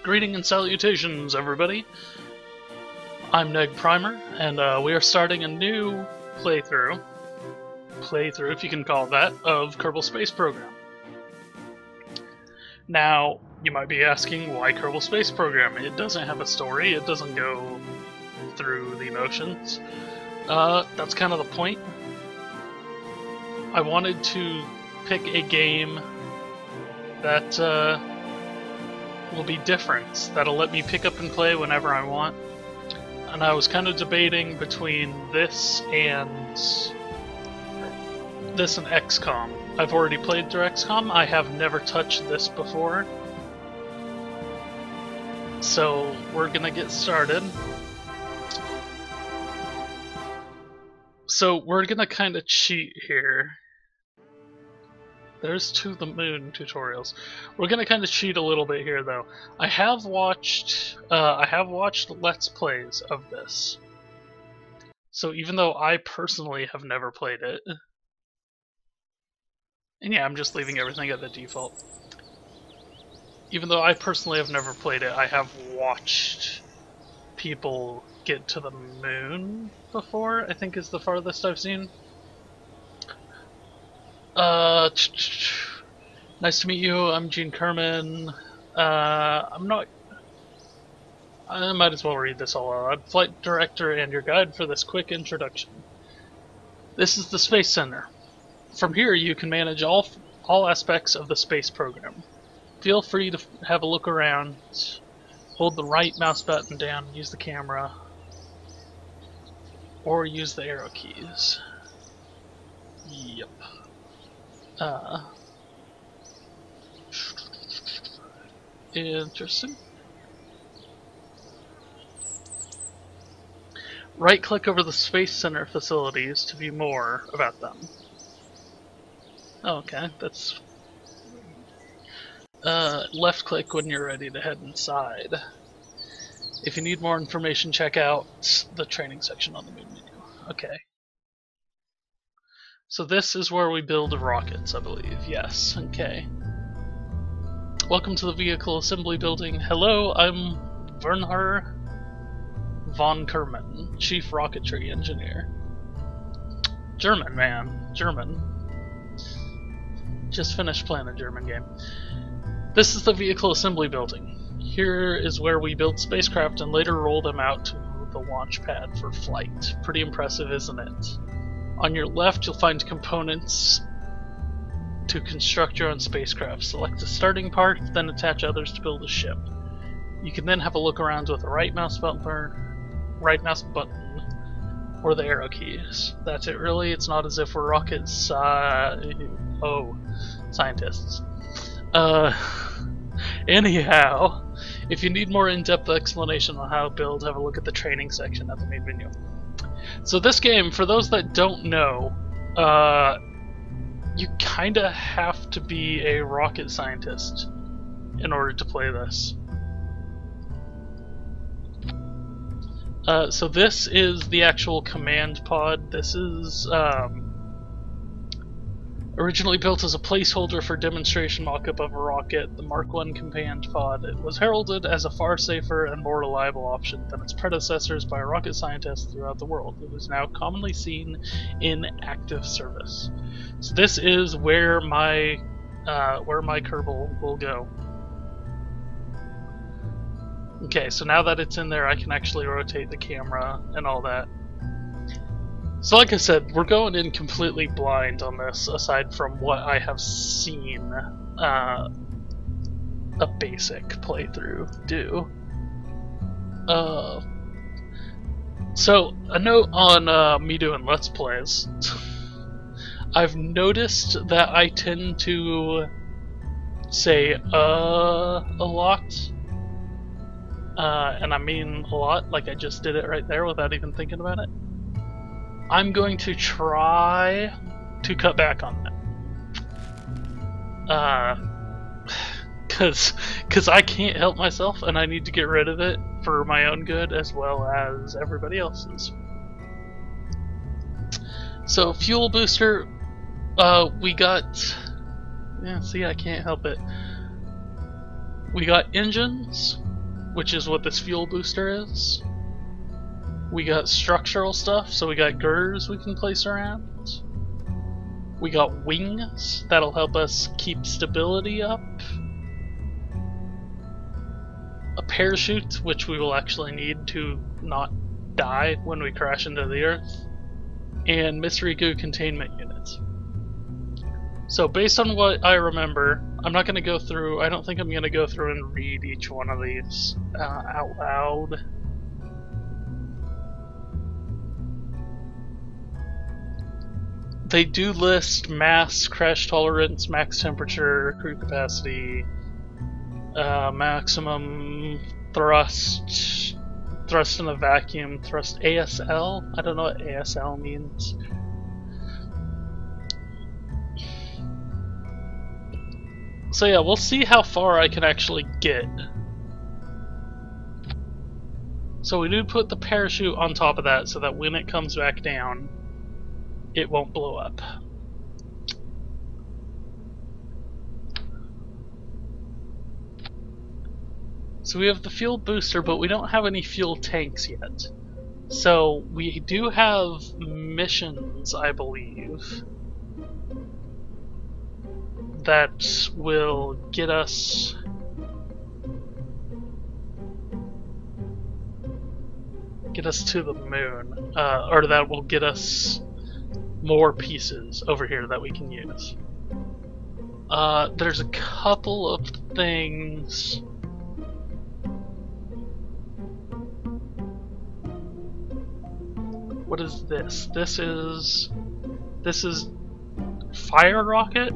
Greeting and salutations, everybody. I'm Neg Primer, and we are starting a new playthrough, if you can call it that, of Kerbal Space Program. Now, you might be asking, why Kerbal Space Program? It doesn't have a story, it doesn't go through the motions. That's kind of the point. I wanted to pick a game that will be different, that'll let me pick up and play whenever I want. And I was kind of debating between this and XCOM. I've already played through XCOM. I have never touched this before. So we're gonna get started. So we're gonna kind of cheat here. There's To the Moon tutorials. We're gonna kind of cheat a little bit here, though. I have watched Let's Plays of this. So even though I personally have never played it, and yeah, I'm just leaving everything at the default. Even though I personally have never played it, I have watched people get to the moon before, I think is the farthest I've seen. Nice to meet you, I'm Gene Kerman. I might as well read this all out. I'm flight director and your guide for this quick introduction. This is the Space Center. From here you can manage all aspects of the space program. Feel free to have a look around. Hold the right mouse button down, use the camera, or use the arrow keys. Yep. Interesting. Right-click over the Space Center facilities to view more about them. Oh, okay, that's... left-click when you're ready to head inside. If you need more information, check out the training section on the main menu. Okay. So this is where we build rockets, I believe. Yes, okay. Welcome to the Vehicle Assembly Building. Hello, I'm Werner von Kerman, Chief Rocketry Engineer. German, man. German. Just finished playing a German game. This is the Vehicle Assembly Building. Here is where we build spacecraft and later roll them out to the launch pad for flight. Pretty impressive, isn't it? On your left, you'll find components to construct your own spacecraft. Select the starting part, then attach others to build a ship. You can then have a look around with the right mouse button or the arrow keys. That's it, really. It's not as if we're scientists. Anyhow, if you need more in-depth explanation on how to build, have a look at the training section at the main menu. So this game, for those that don't know, you kinda have to be a rocket scientist in order to play this. So this is the actual command pod. This is originally built as a placeholder for demonstration mock-up of a rocket, the Mark I command pod. It was heralded as a far safer and more reliable option than its predecessors by rocket scientists throughout the world. It is now commonly seen in active service. So this is where my Kerbal will go. Okay, so now that it's in there, I can actually rotate the camera and all that. So like I said, we're going in completely blind on this, aside from what I have seen a basic playthrough do. So, a note on me doing Let's Plays. I've noticed that I tend to say a lot. And I mean a lot, like I just did it right there without even thinking about it. I'm going to try to cut back on that. Cause I can't help myself and I need to get rid of it for my own good as well as everybody else's. So fuel booster, we got, yeah, see, I can't help it. We got engines, which is what this fuel booster is. We got structural stuff, so we got girders we can place around. We got wings, that'll help us keep stability up. A parachute, which we will actually need to not die when we crash into the Earth. And mystery goo containment units. So based on what I remember, I'm not going to go through, I don't think I'm going to go through and read each one of these out loud. They do list mass, crash tolerance, max temperature, crew capacity, maximum thrust, thrust in a vacuum, thrust ASL? I don't know what ASL means. So yeah, we'll see how far I can actually get. So we do put the parachute on top of that so that when it comes back down, it won't blow up. So we have the fuel booster, but we don't have any fuel tanks yet. So we do have missions, I believe, that will get us to the moon, or that will get us more pieces over here that we can use. There's a couple of things. What is this? This is fire rocket,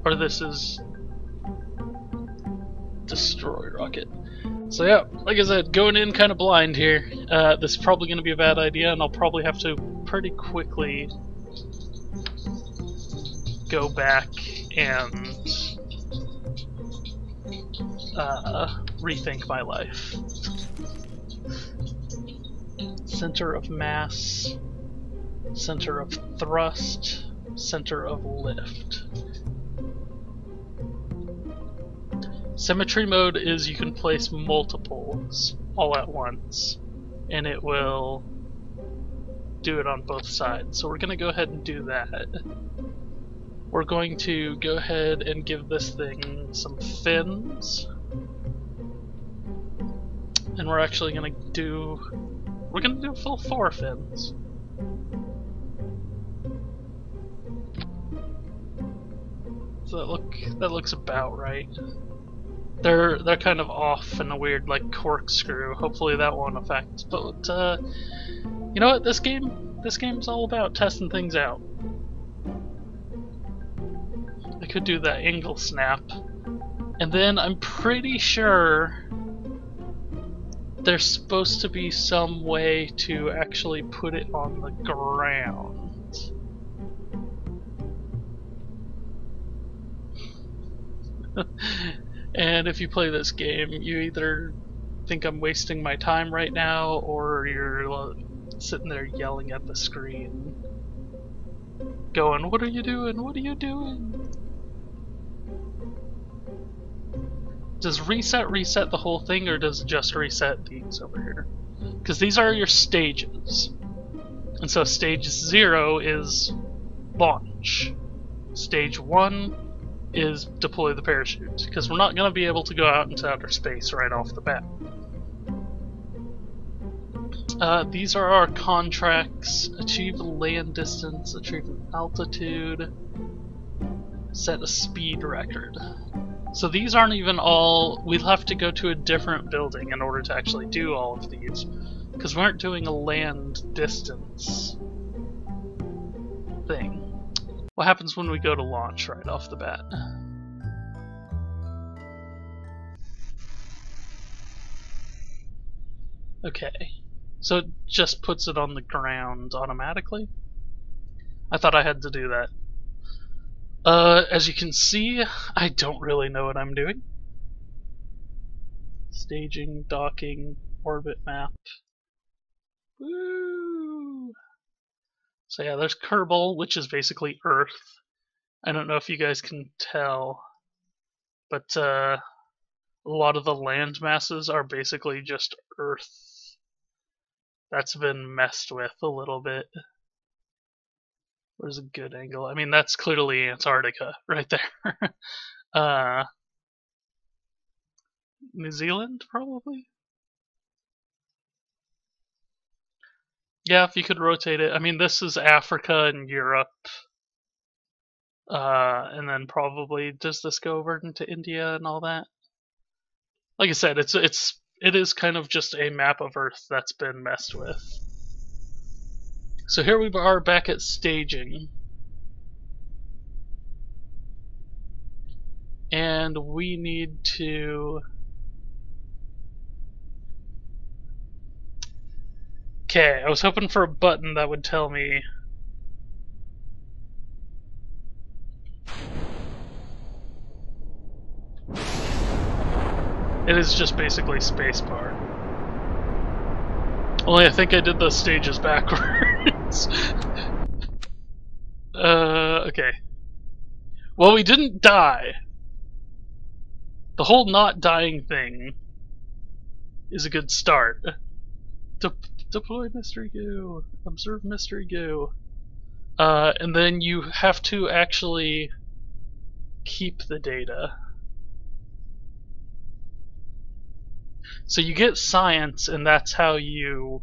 or this is destroy rocket. So yeah, like I said, going in kind of blind here. This is probably going to be a bad idea, and I'll probably have to pretty quickly go back and rethink my life. Center of mass, center of thrust, center of lift. Symmetry mode is you can place multiples all at once, and it will do it on both sides. So we're going to go ahead and do that. We're going to go ahead and give this thing some fins, and we're actually going to do full 4 fins. So that looks about right. They're kind of off in a weird like corkscrew. Hopefully that won't affect. But you know what? This game's all about testing things out. I could do that angle snap, and then I'm pretty sure there's supposed to be some way to actually put it on the ground. And if you play this game, you either think I'm wasting my time right now, or you're sitting there yelling at the screen, going, "What are you doing? What are you doing?" Does reset the whole thing, or does it just reset these over here? Because these are your stages. And so stage 0 is launch. Stage 1 is deploy the parachute, because we're not going to be able to go out into outer space right off the bat. These are our contracts. Achieve land distance, achieve an altitude, set a speed record. So these aren't even all, we'll have to go to a different building in order to actually do all of these, because we aren't doing a land distance thing. What happens when we go to launch right off the bat? Okay, so it just puts it on the ground automatically? I thought I had to do that. As you can see, I don't really know what I'm doing. Staging, docking, orbit map. Woo! So yeah, there's Kerbal, which is basically Earth. I don't know if you guys can tell, but A lot of the land masses are basically just Earth. That's been messed with a little bit. Where's a good angle? I mean, that's clearly Antarctica right there. New Zealand, probably? Yeah, if you could rotate it. I mean, this is Africa and Europe. And then probably, does this go over into India and all that? Like I said, it is kind of just a map of Earth that's been messed with. So here we are back at staging. And we need to... Okay, I was hoping for a button that would tell me... It is just basically spacebar. Only I think I did those stages backwards. Okay. Well, we didn't die. The whole not dying thing is a good start. Deploy mystery goo. Observe mystery goo. And then you have to actually keep the data. So you get science, and that's how you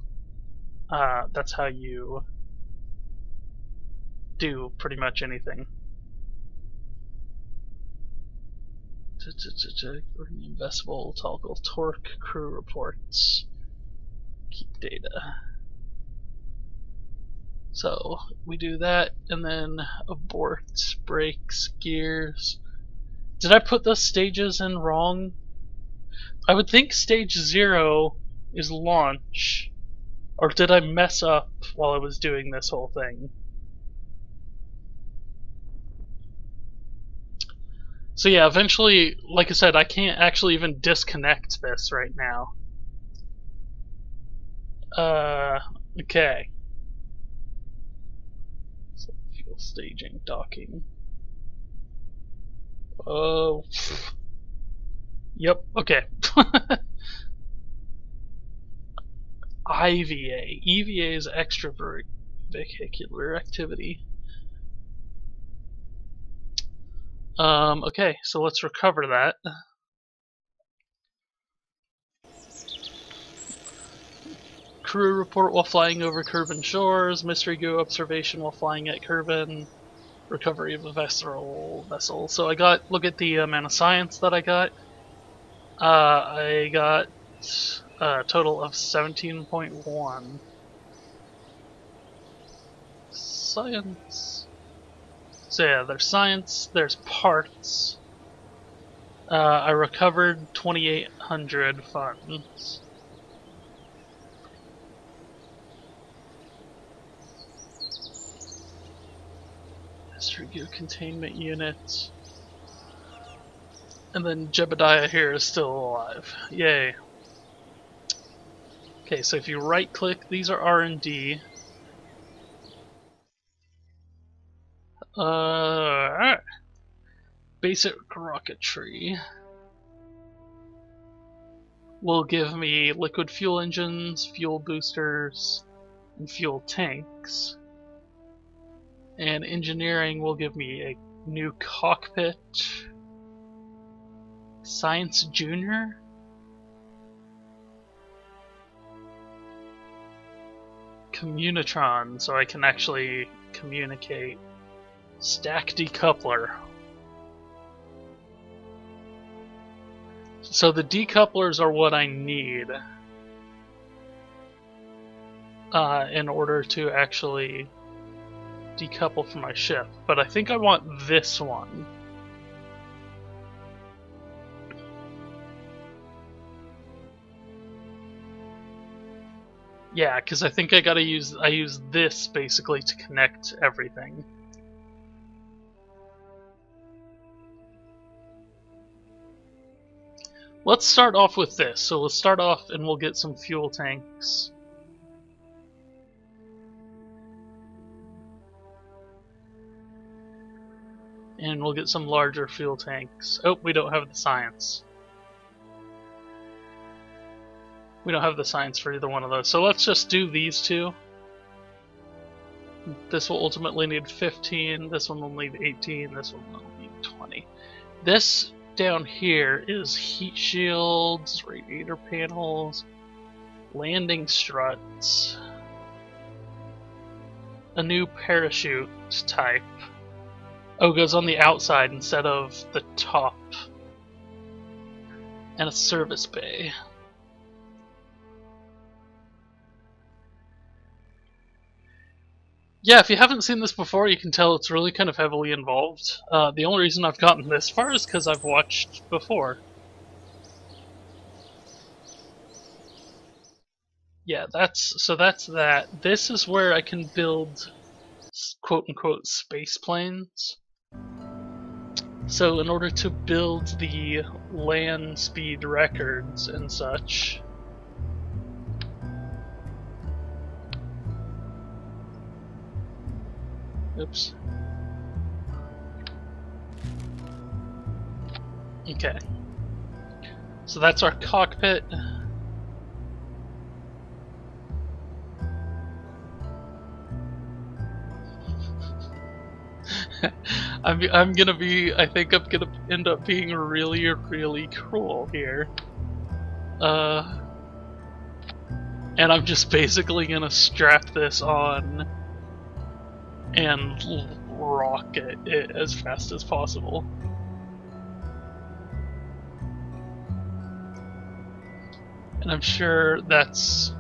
do pretty much anything. Investable, toggle, torque, crew reports, keep data. So we do that, and then abort, brakes, gears. Did I put the stages in wrong? I would think stage 0 is launch. Or did I mess up while I was doing this whole thing? So yeah, eventually, like I said, I can't actually even disconnect this right now. Okay. So fuel staging, docking. Oh. Yep, okay. IVA. EVA is extravehicular activity. Okay, so let's recover that. Crew report while flying over Kerbin shores. Mystery goo observation while flying at Kerbin. Recovery of a vessel. So I got, look at the amount of science that I got. I got a total of 17.1. Science. So yeah, there's science, there's parts. I recovered 2,800 funds. Mystery goo containment unit. And then Jebediah here is still alive. Yay. Okay, so if you right click, these are R&D. Alright. Basic rocketry will give me liquid fuel engines, fuel boosters, and fuel tanks. And engineering will give me a new cockpit. Science Junior? Communitron, so I can actually communicate. Stack decoupler. So the decouplers are what I need in order to actually decouple from my ship. But I think I want this one. Yeah, because I think I use this basically to connect everything. Let's start off with this. So we'll start off and we'll get some fuel tanks. And we'll get some larger fuel tanks. Oh, we don't have the science. We don't have the science for either one of those, so let's just do these two. This will ultimately need 15, this one will need 18, this one will need 20. This down here is heat shields, radiator panels, landing struts, a new parachute type. Oh, it goes on the outside instead of the top. And a service bay. Yeah, if you haven't seen this before, you can tell it's really kind of heavily involved. The only reason I've gotten this far is because I've watched before. Yeah, that's that. This is where I can build quote-unquote space planes. So in order to build the land speed records and such, oops. Okay. So that's our cockpit. I'm gonna be, I think I'm gonna end up being really, really cruel here. And I'm just basically gonna strap this on and rocket it as fast as possible. And I'm sure that's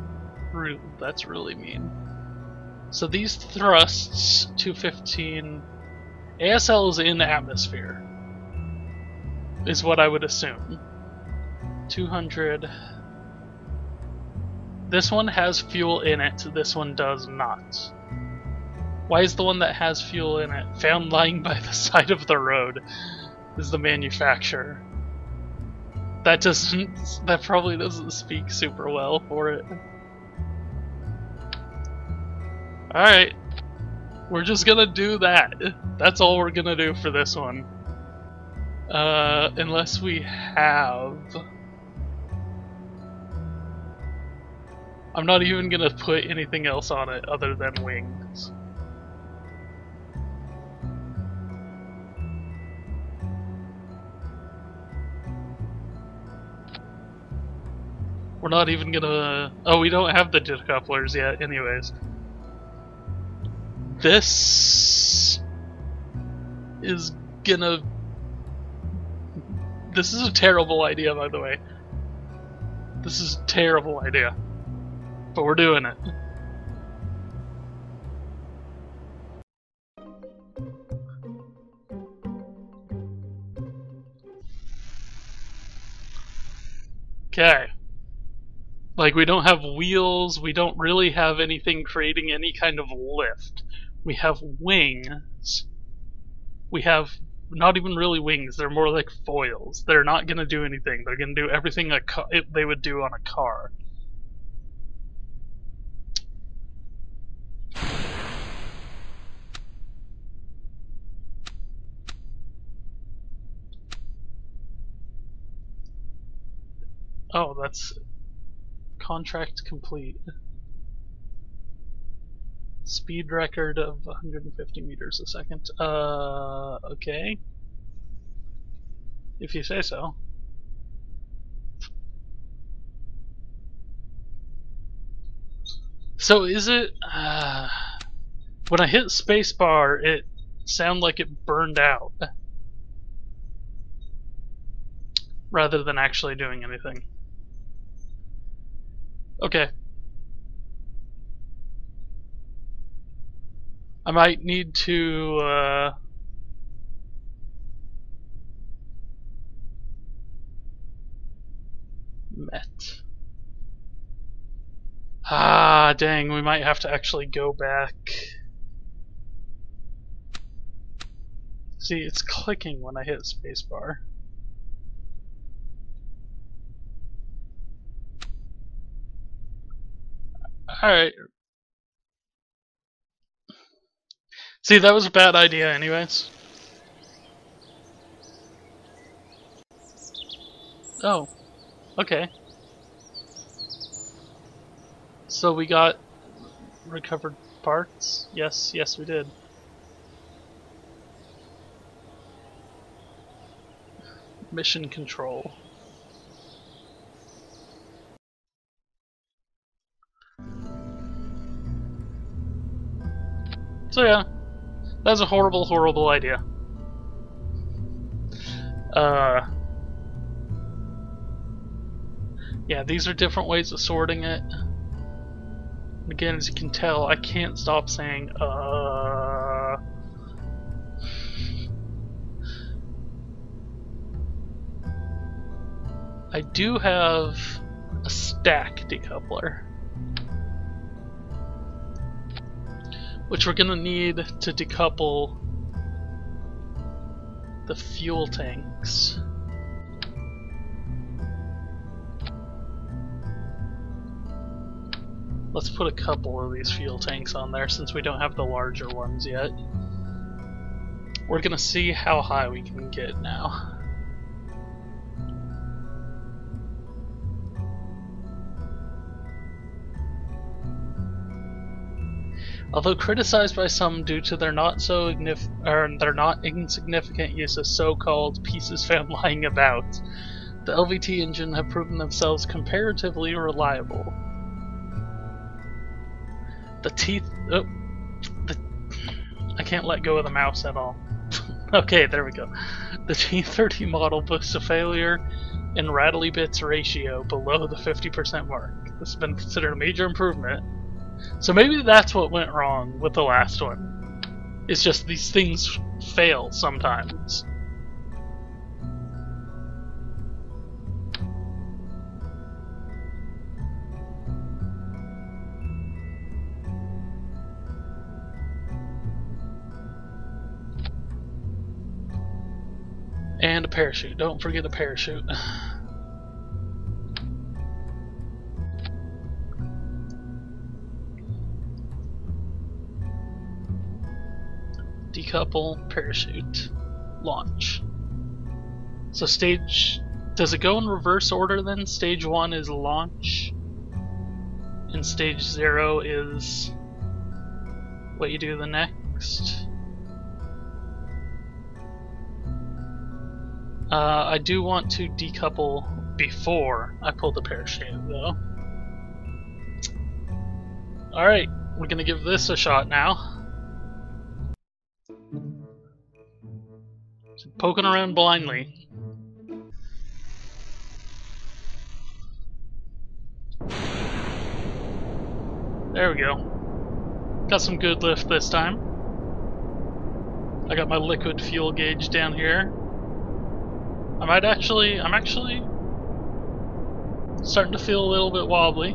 really mean. So these thrusts, 215, ASL is in atmosphere, is what I would assume. 200. This one has fuel in it, this one does not. Why is the one that has fuel in it found lying by the side of the road is the manufacturer? That probably doesn't speak super well for it. Alright. We're just gonna do that. That's all we're gonna do for this one. Unless we have... I'm not even gonna put anything else on it other than wings. We're not even gonna... Oh, we don't have the decouplers yet, anyways. This is gonna... This is a terrible idea, by the way. This is a terrible idea. But we're doing it. Okay. Like, we don't have wheels, we don't really have anything creating any kind of lift. We have wings. We have not even really wings, they're more like foils. They're not gonna do anything. They're gonna do everything they would do on a car. Oh, that's... Contract complete. Speed record of 150 meters a second. Okay. If you say so. So is it... when I hit spacebar, it sounded like it burned out. Rather than actually doing anything. Okay. I might need to, met. Ah, dang, we might have to actually go back. See, it's clicking when I hit spacebar. Alright. See, that was a bad idea anyways. Oh. Okay. So we got recovered parts? Yes, yes we did. Mission control. So yeah, that's a horrible, horrible idea. Yeah, these are different ways of sorting it. Again, as you can tell, I can't stop saying, I do have a stack decoupler, which we're gonna need to decouple the fuel tanks. Let's put a couple of these fuel tanks on there since we don't have the larger ones yet. We're gonna see how high we can get now. Although criticized by some due to their not insignificant use of so-called pieces found lying about, the LVT engine have proven themselves comparatively reliable. The teeth. Oh, I can't let go of the mouse at all. Okay, there we go. The T30 model boasts a failure in rattly bits ratio below the 50% mark. This has been considered a major improvement. So maybe that's what went wrong with the last one. It's just these things fail sometimes. And a parachute. Don't forget a parachute. Decouple, parachute, launch. So stage... Does it go in reverse order then? Stage 1 is launch, and stage 0 is what you do the next. I do want to decouple before I pull the parachute though. Alright, we're gonna give this a shot now. Just poking around blindly. There we go. Got some good lift this time. I got my liquid fuel gauge down here. I'm actually starting to feel a little bit wobbly.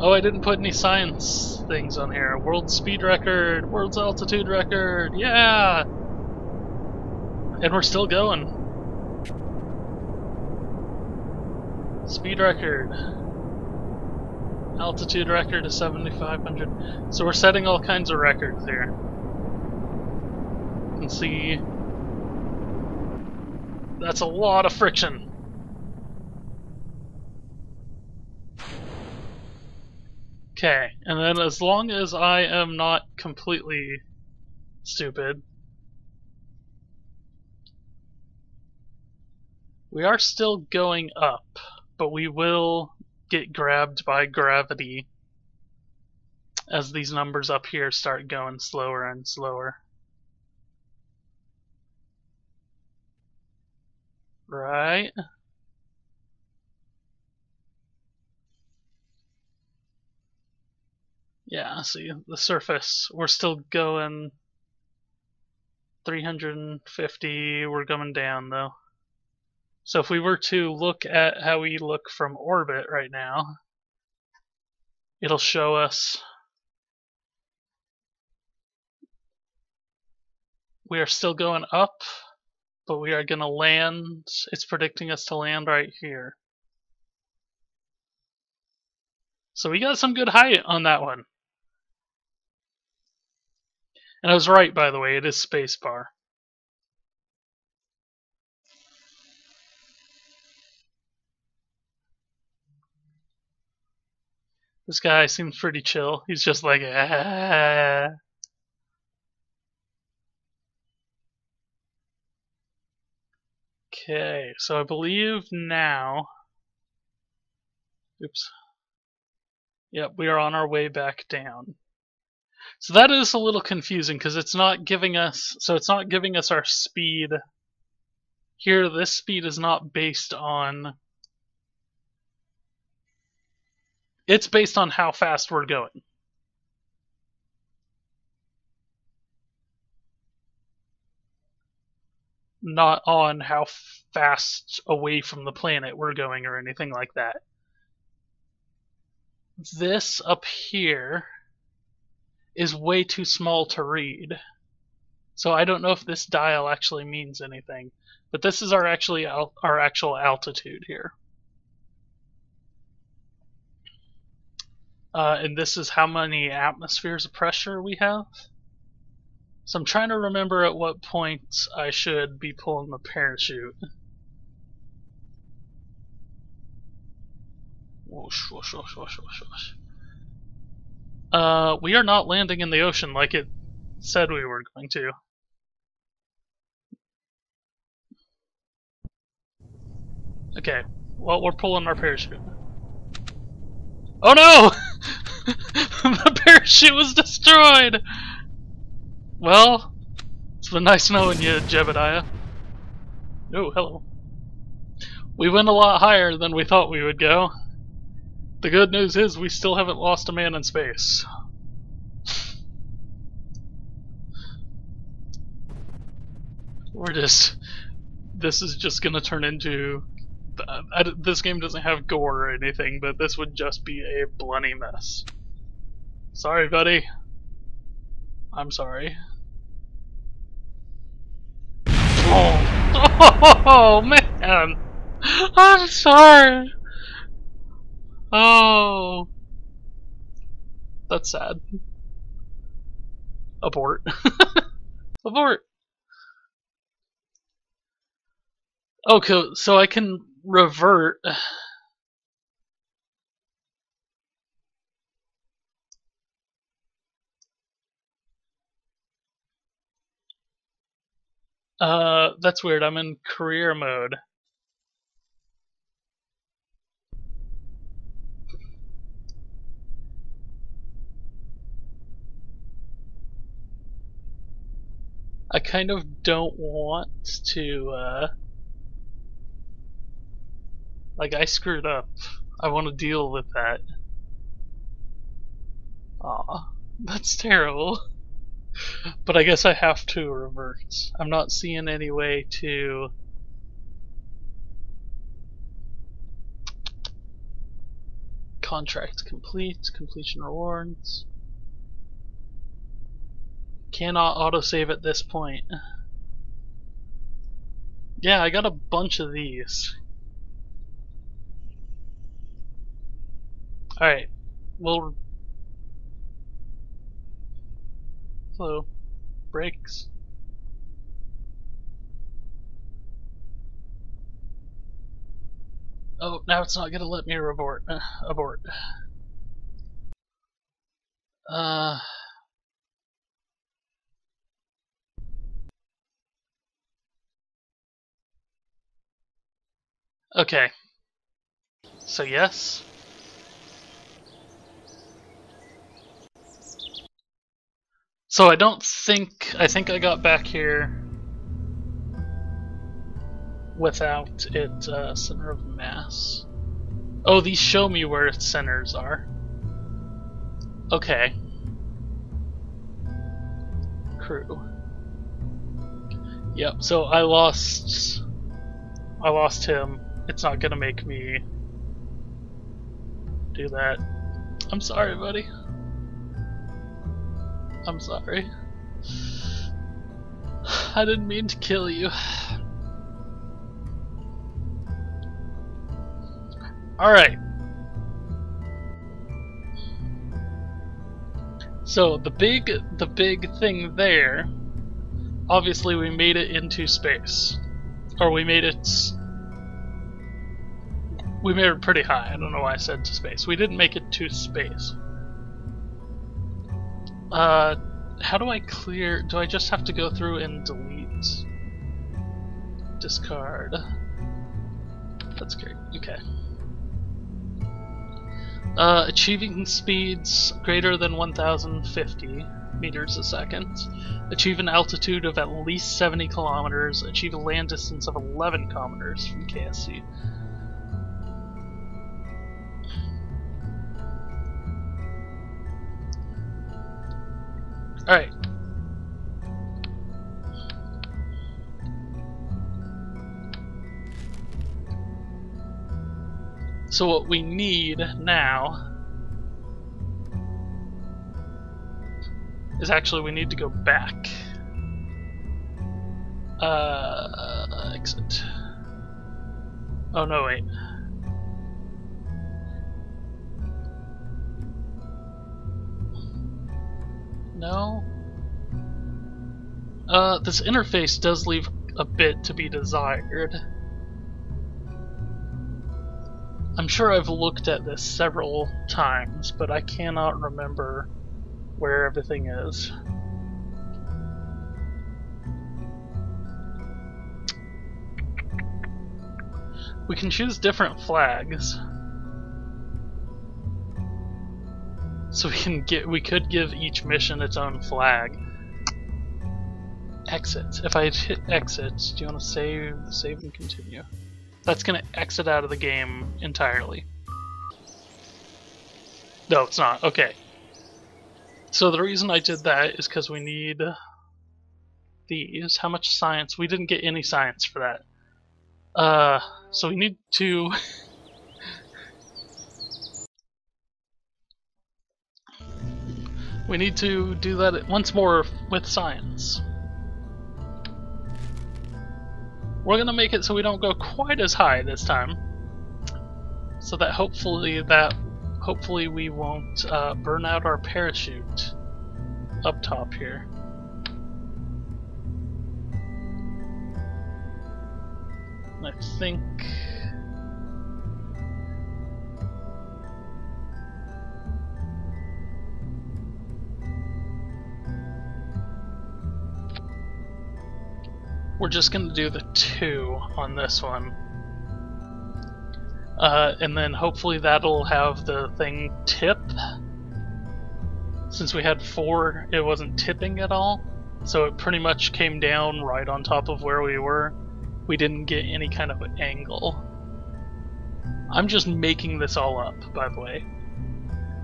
Oh, I didn't put any science things on here. World speed record, world's altitude record, yeah! And we're still going. Speed record. Altitude record is 7,500. So we're setting all kinds of records here. You can see that's a lot of friction. Okay, and then as long as I am not completely stupid, we are still going up, but we will get grabbed by gravity as these numbers up here start going slower and slower. Right? Yeah, see, the surface, we're still going 350, we're coming down though. So if we were to look at how we look from orbit right now, it'll show us we are still going up, but we are going to land, it's predicting us to land right here. So we got some good height on that one. And I was right, by the way, it is spacebar. This guy seems pretty chill. He's just like, ah. Okay, so I believe now... Oops. Yep, we are on our way back down. So that is a little confusing because it's not giving us... So it's not giving us our speed. Here, this speed is not based on... It's based on how fast we're going. Not on how fast away from the planet we're going or anything like that. This up here is way too small to read. So I don't know if this dial actually means anything. But this is our actual altitude here. And this is how many atmospheres of pressure we have. So I'm trying to remember at what point I should be pulling the parachute. Whoosh, whoosh, whoosh, whoosh, whoosh, whoosh. We are not landing in the ocean like it said we were going to. Okay, well, we're pulling our parachute. Oh no! The parachute was destroyed! Well, it's been nice knowing you, Jebediah. Oh, hello. We went a lot higher than we thought we would go. The good news is we still haven't lost a man in space. This is just gonna turn into... this game doesn't have gore or anything, but this would just be a bloody mess. Sorry, buddy. I'm sorry. Oh man! I'm sorry! Oh... That's sad. Abort. Abort! Okay, so I can revert. That's weird. I'm in career mode. I kind of don't want to, like, I screwed up. I want to deal with that. Aw, that's terrible. But I guess I have to revert. I'm not seeing any way to... Contract complete, completion rewards. Cannot autosave at this point. Yeah, I got a bunch of these. Alright, we'll... Hello. Brakes. Oh, now it's not gonna let me abort. Abort. Okay. So yes. So I think I got back here without it center of mass. Oh, these show me where its centers are. Okay. Crew. Yep, so I lost him. It's not gonna make me do that. I'm sorry, buddy. I'm sorry. I didn't mean to kill you. Alright. So the big thing there, obviously we made it into space. Or we made it We made it pretty high. I don't know why I said to space. We didn't make it to space. How do I clear? Do I just have to go through and delete? Discard. That's great. Okay. Achieving speeds greater than 1050 meters a second. Achieve an altitude of at least 70 kilometers. Achieve a land distance of 11 kilometers from KSC. Alright. So what we need now is actually we need to go back. Exit. Oh no, wait. No. This interface does leave a bit to be desired. I'm sure I've looked at this several times, but I cannot remember where everything is. We can choose different flags. So we could give each mission its own flag. Exit. If I hit exit, do you want to save and continue? That's gonna exit out of the game entirely. No, it's not. Okay. So the reason I did that is because we need these. How much science? We didn't get any science for that. So we need to we need to do that once more with science. We're gonna make it so we don't go quite as high this time, so that hopefully we won't burn out our parachute up top here. I think we're just going to do the 2 on this one. And then hopefully that'll have the thing tip. Since we had 4, it wasn't tipping at all. So it pretty much came down right on top of where we were. We didn't get any kind of angle. I'm just making this all up, by the way.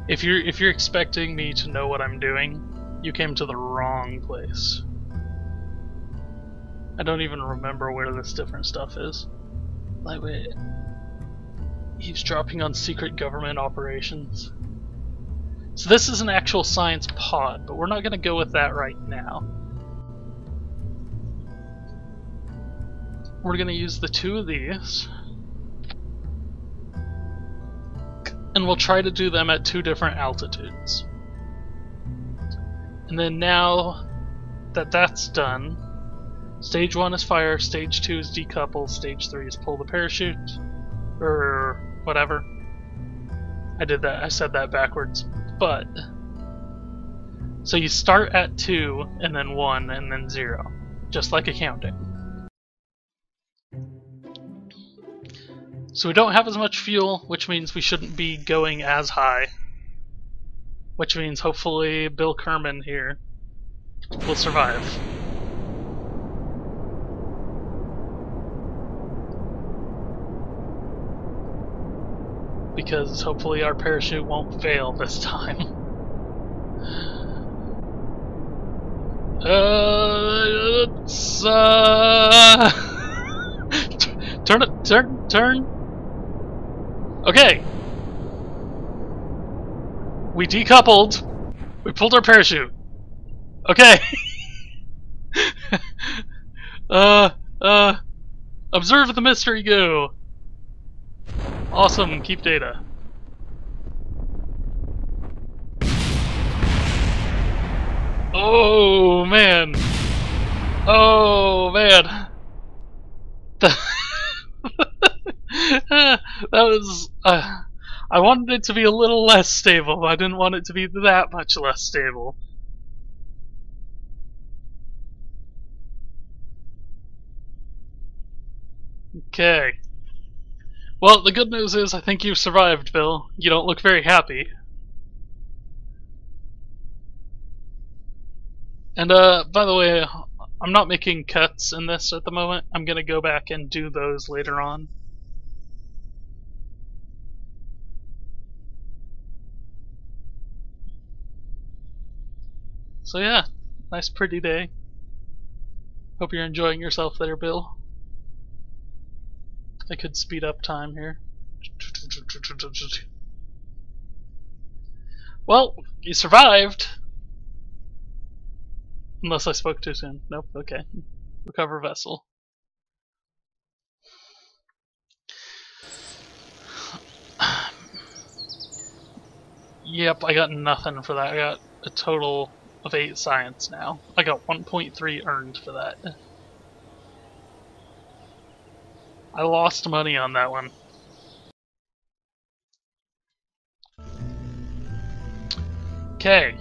If you're expecting me to know what I'm doing, you came to the wrong place. I don't even remember where this different stuff is. Lightweight. Eavesdropping on secret government operations. So this is an actual science pod, but we're not going to go with that right now. We're going to use the 2 of these. And we'll try to do them at 2 different altitudes. And then now that that's done, Stage 1 is fire, Stage 2 is decouple, Stage 3 is pull the parachute, or whatever. I said that backwards, but... So you start at 2, and then 1, and then 0, just like a countdown. So we don't have as much fuel, which means we shouldn't be going as high. Which means hopefully Bill Kerman here will survive. Because hopefully our parachute won't fail this time. Turn. Okay. We decoupled. We pulled our parachute. Okay. Observe the mystery go. Awesome, keep data. Oh man. Oh man. That was... I wanted it to be a little less stable. I didn't want it to be that much less stable. Okay. Well, the good news is I think you've survived, Bill. You don't look very happy. And, by the way, I'm not making cuts in this at the moment. I'm gonna go back and do those later on. So yeah, nice pretty day. Hope you're enjoying yourself there, Bill. I could speed up time here. Well, you survived! Unless I spoke too soon. Nope, okay. Recover vessel. Yep, I got nothing for that. I got a total of 8 science now. I got 1.3 earned for that. I lost money on that one. Okay.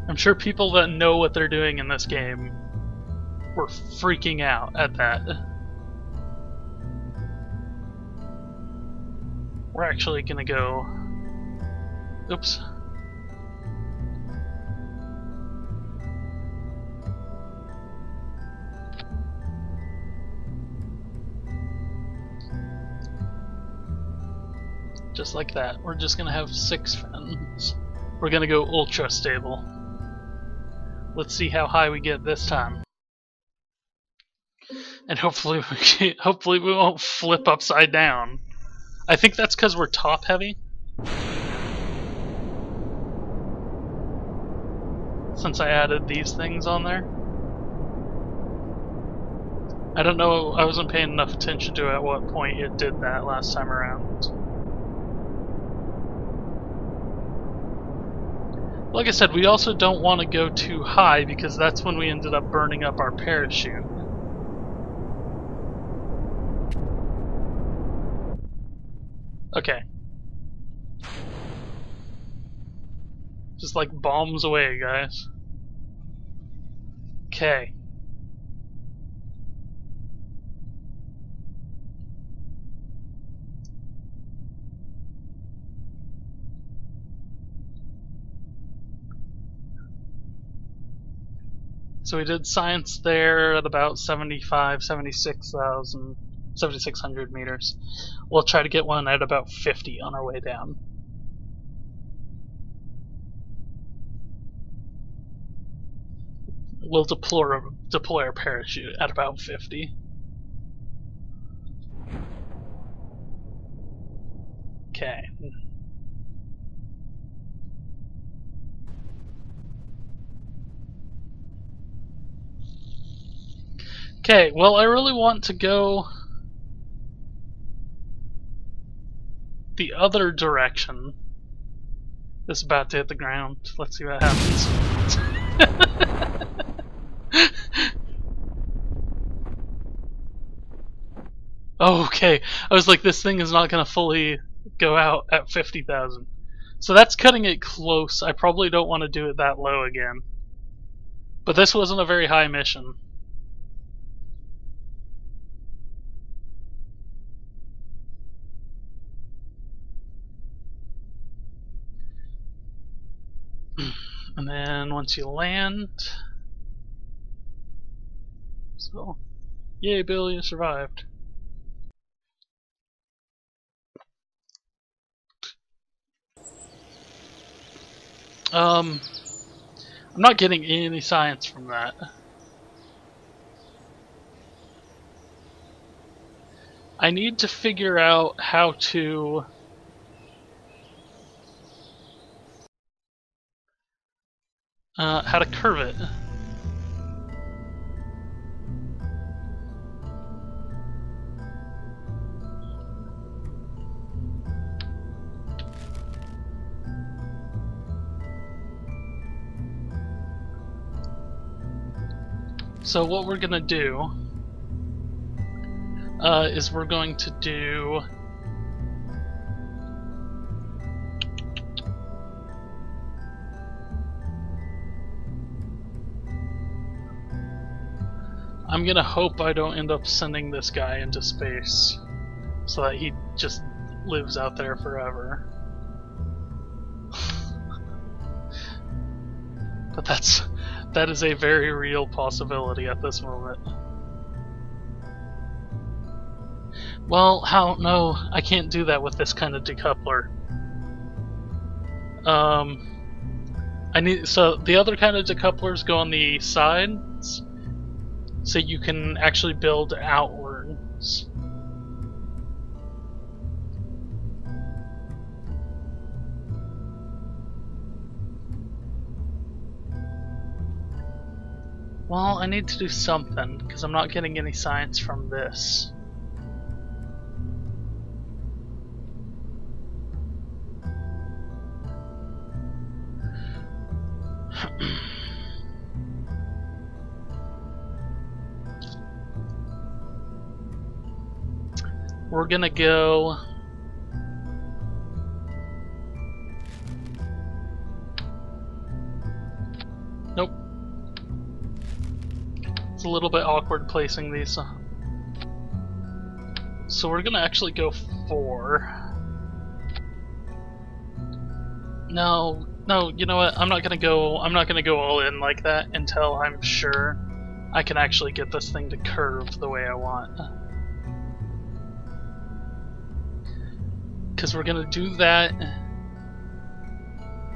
I'm sure people that know what they're doing in this game were freaking out at that. We're actually gonna go... Oops. Just like that. We're just gonna have 6 fins. We're gonna go ultra stable. Let's see how high we get this time. And hopefully we won't flip upside down. I think that's because we're top heavy. Since I added these things on there. I don't know, I wasn't paying enough attention to at what point it did that last time around. Like I said, we also don't want to go too high because that's when we ended up burning up our parachute. Okay. Just like bombs away, guys. Okay. So we did science there at about 7,600 meters. We'll try to get one at about 50 on our way down. We'll deploy our parachute at about 50. Okay. Okay, well, I really want to go the other direction. This is about to hit the ground. Let's see what happens. Oh, okay. I was like, this thing is not going to fully go out at 50,000. So that's cutting it close. I probably don't want to do it that low again. But this wasn't a very high mission. And then once you land... So, yay, Bill, you survived. I'm not getting any science from that. I need to figure out how to curve it. So what we're gonna do is we're going to do I'm gonna hope I don't end up sending this guy into space so that he just lives out there forever. But that is a very real possibility at this moment. Well, no, I can't do that with this kind of decoupler. So the other kind of decouplers go on the sides, so you can actually build outwards. Well, I need to do something, because I'm not getting any science from this. We're gonna go... Nope. It's a little bit awkward placing these. So we're gonna actually go 4. No, you know what? I'm not gonna go all in like that until I'm sure I can actually get this thing to curve the way I want. Because we're gonna do that,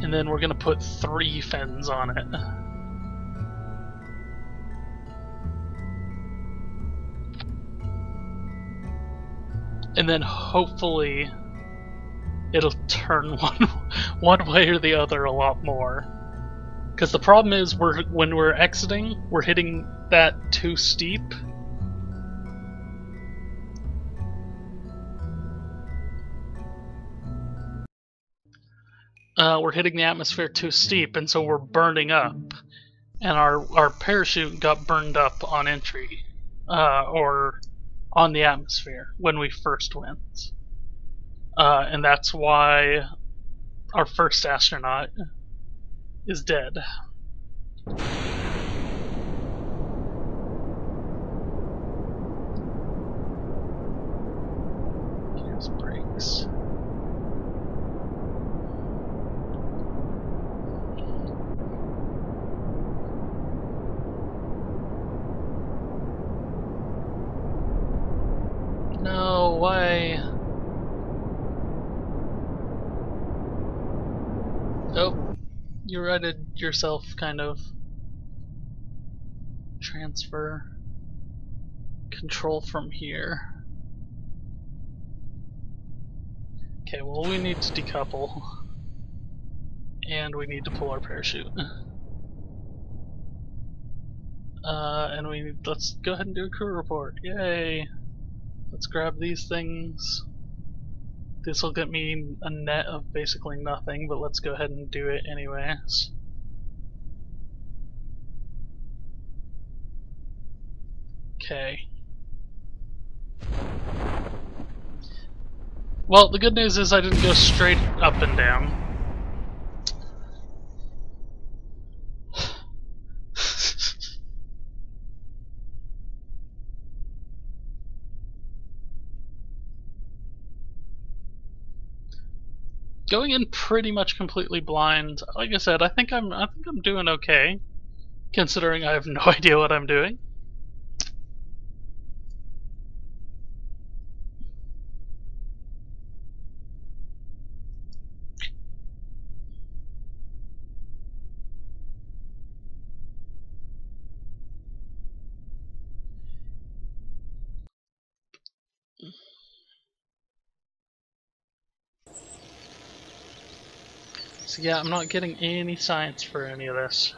and then we're gonna put 3 fins on it. And then hopefully it'll turn one way or the other a lot more. Because the problem is when we're exiting, we're hitting that too steep. We're hitting the atmosphere too steep, and so we're burning up. And our parachute got burned up on entry, or on the atmosphere when we first went. And that's why our first astronaut is dead. Here's brakes. No way. Oh, you righted yourself, kind of. Transfer control from here. Okay, well, we need to decouple, and we need to pull our parachute. And let's go ahead and do a crew report. Yay! Let's grab these things. This will get me a net of basically nothing, but let's go ahead and do it anyways. Okay. Well, the good news is I didn't go straight up and down. Going in pretty much completely blind. Like I said, I think I'm doing okay, considering I have no idea what I'm doing. So yeah, I'm not getting any science for any of this.